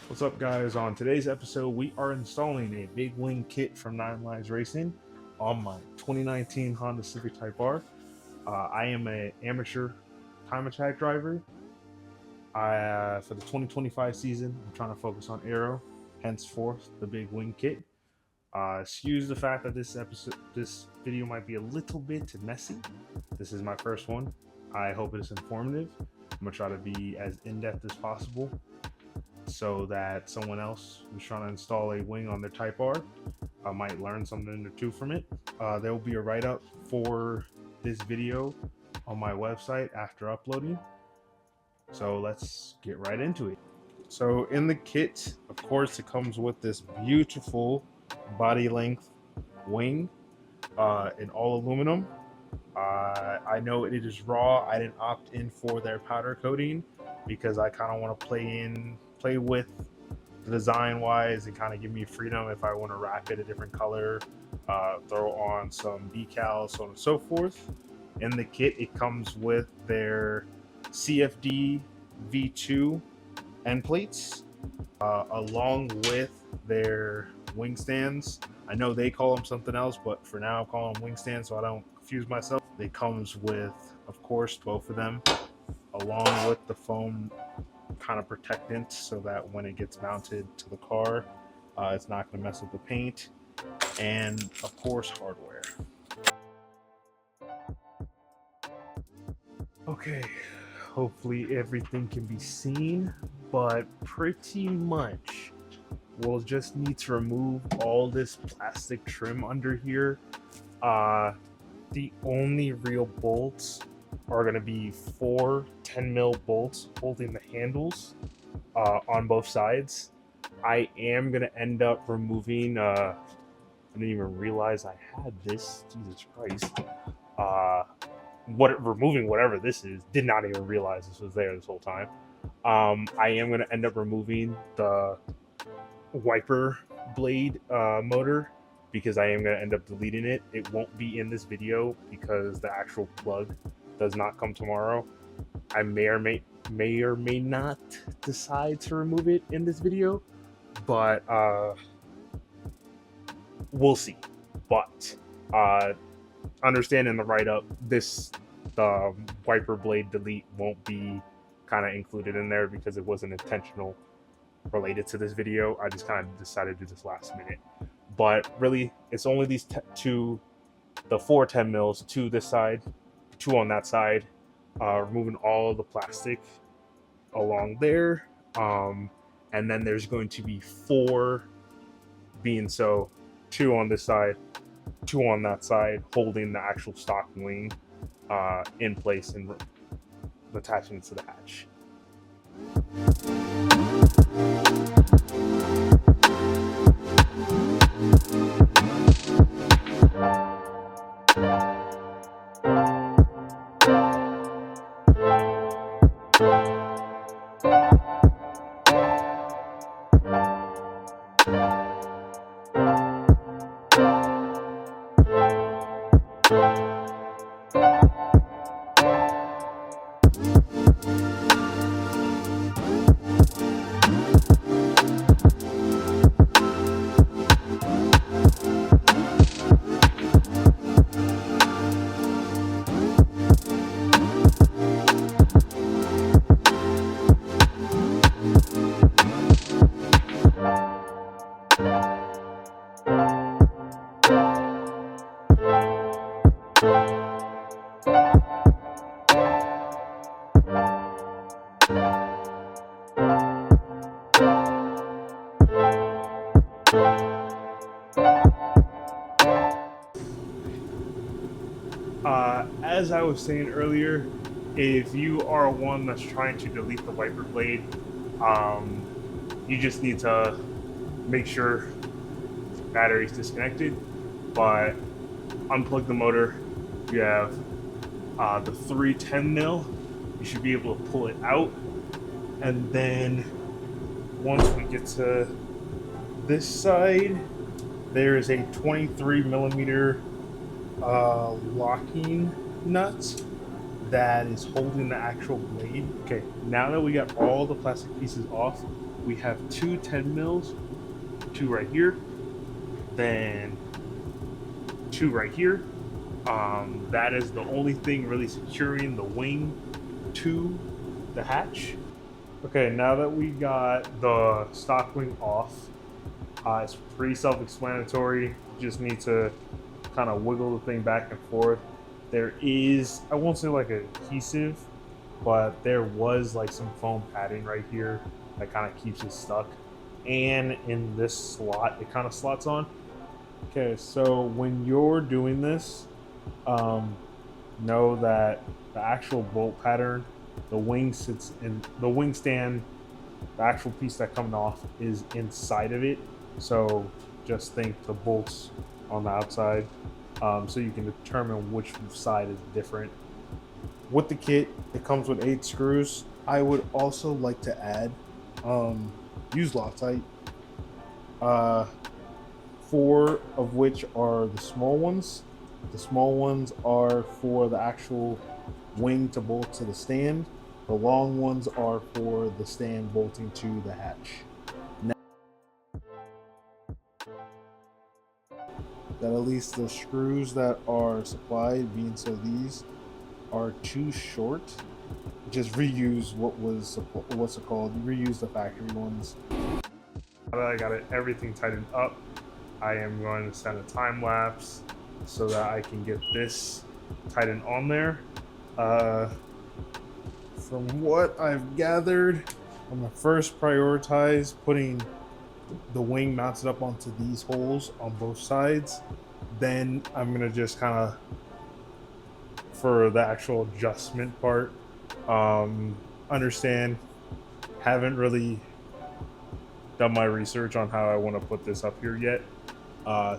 What's up, guys? On today's episode, we are installing a big wing kit from 9LIVES Racing on my 2019 Honda Civic Type R. I am an amateur time attack driver. For the 2025 season, I'm trying to focus on aero, henceforth the big wing kit. Excuse the fact that this video might be a little bit messy. This is my first one. I hope it is informative. I'm gonna try to be as in-depth as possible, so that someone else who's trying to install a wing on their Type R might learn something or two from it. There will be a write-up for this video on my website after uploading. So let's get right into it. So in the kit, of course, it comes with this beautiful body length wing in all aluminum. I know it is raw. I didn't opt in for their powder coating because I kind of want to play with the design wise and kind of give me freedom if I want to wrap it a different color, throw on some decals, so on and so forth. In the kit, it comes with their CFD V2 end plates, along with their wing stands. I know they call them something else, but for now I'm calling them wing stands so I don't confuse myself. It comes with, of course, 12 of them, along with the foam kind of protectant so that when it gets mounted to the car, it's not going to mess with the paint, and of course hardware. Okay, hopefully everything can be seen, but pretty much we'll just need to remove all this plastic trim under here. The only real bolts are going to be 4 10mm bolts holding the handles on both sides. I am going to end up removing, I didn't even realize I had this, Jesus Christ. Removing whatever this is, did not even realize this was there this whole time. I am going to end up removing the wiper blade motor, because I am going to end up deleting it. It won't be in this video because the actual plug does not come tomorrow. I may or may not decide to remove it in this video, but we'll see. But understand in the write-up, the wiper blade delete won't be kind of included in there because it wasn't intentional related to this video. I just kind of decided to do this last minute. But really, it's only these the 4 10mm, 2 this side, 2 on that side, removing all the plastic along there, and then there's going to be 4 being so 2 on this side, 2 on that side, holding the actual stock wing in place and attaching it to the hatch. As I was saying earlier, if you are one that's trying to delete the wiper blade, you just need to make sure the battery is disconnected, but unplug the motor. You have the 3 10mm. You should be able to pull it out, and then once we get to this side, there is a 23mm locking nut that is holding the actual blade. Okay, now that we got all the plastic pieces off, we have two 10 mils, two right here, then two right here. That is the only thing really securing the wing to the hatch. Okay, now that we got the stock wing off, it's pretty self-explanatory. You just need to kind of wiggle the thing back and forth. There is, I won't say like adhesive, but there was like some foam padding right here that kind of keeps it stuck. And in this slot, it kind of slots on. Okay, so when you're doing this, know that the actual bolt pattern, the wing sits in the wing stand, the actual piece that comes off is inside of it. So just think the bolts on the outside, so you can determine which side is different. With the kit, it comes with 8 screws. I would also like to add, use Loctite, 4 of which are the small ones. The small ones are for the actual wing to bolt to the stand. The long ones are for the stand bolting to the hatch. Now, that at least the screws that are supplied, being so these are too short, just reuse what's it called? Reuse the factory ones. Now that I got everything tightened up, I am going to send a time lapse so that I can get this tightened on there. From what I've gathered, I'm gonna first prioritize putting the wing mounted up onto these holes on both sides. Then I'm gonna just kind of, for the actual adjustment part, understand, haven't really done my research on how I want to put this up here yet.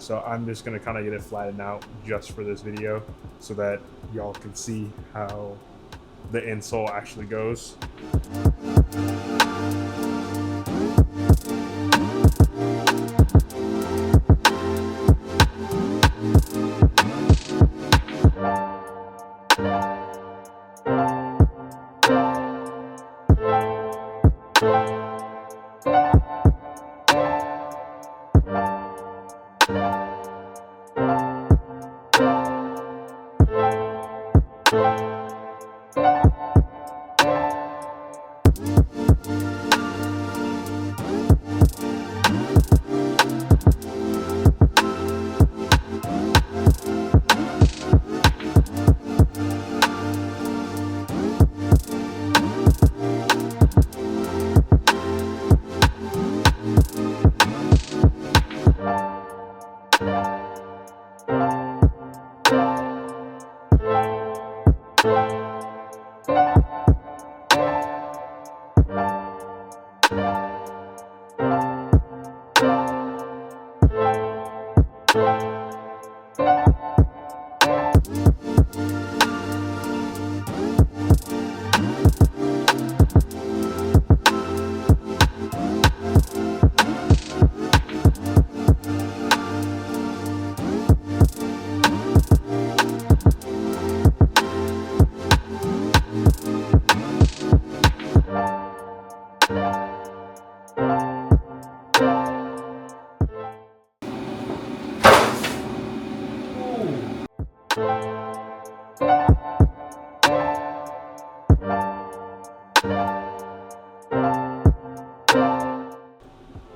So I'm just going to kind of get it flattened out just for this video so that y'all can see how the insole actually goes.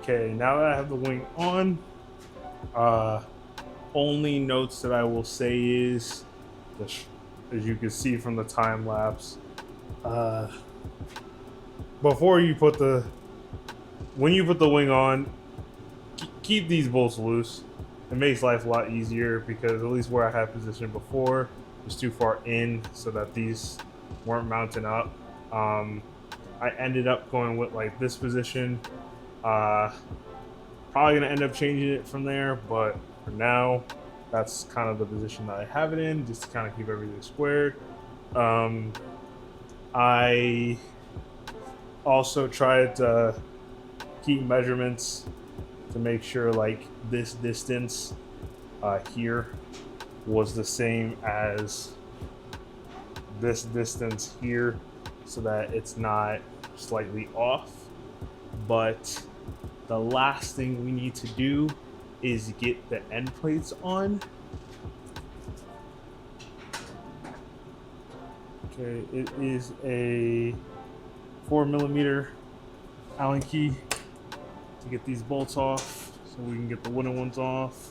Okay, now that I have the wing on, only notes that I will say is, as you can see from the time lapse, before you put when you put the wing on, keep these bolts loose. It makes life a lot easier because at least where I had positioned before was too far in so that these weren't mounting up. I ended up going with like this position. Probably gonna end up changing it from there, but for now, that's kind of the position that I have it in, just to kind of keep everything squared. I also tried to keep measurements to make sure like this distance here was the same as this distance here, so that it's not slightly off. but the last thing we need to do is get the end plates on. Okay, it is a 4mm Allen key to get these bolts off, so we can get the wooden ones off.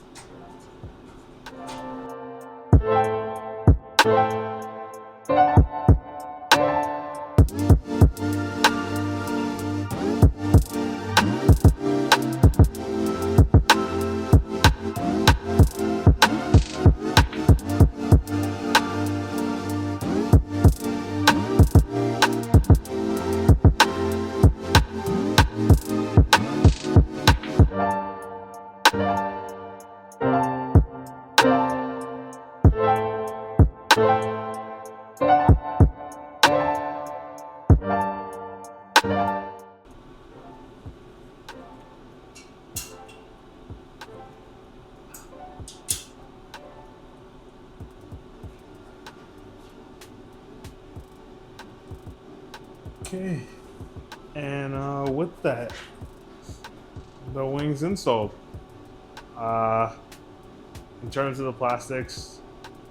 Okay, and with that, the wings installed. In terms of the plastics,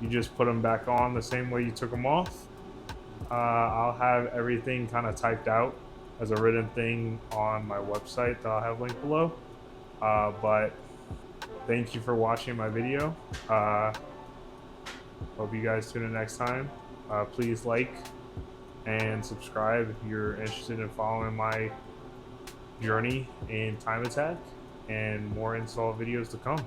you just put them back on the same way you took them off. I'll have everything kind of typed out as a written thing on my website that I'll have linked below. But thank you for watching my video. Hope you guys tune in next time. Please like and subscribe if you're interested in following my journey in time attack and more install videos to come.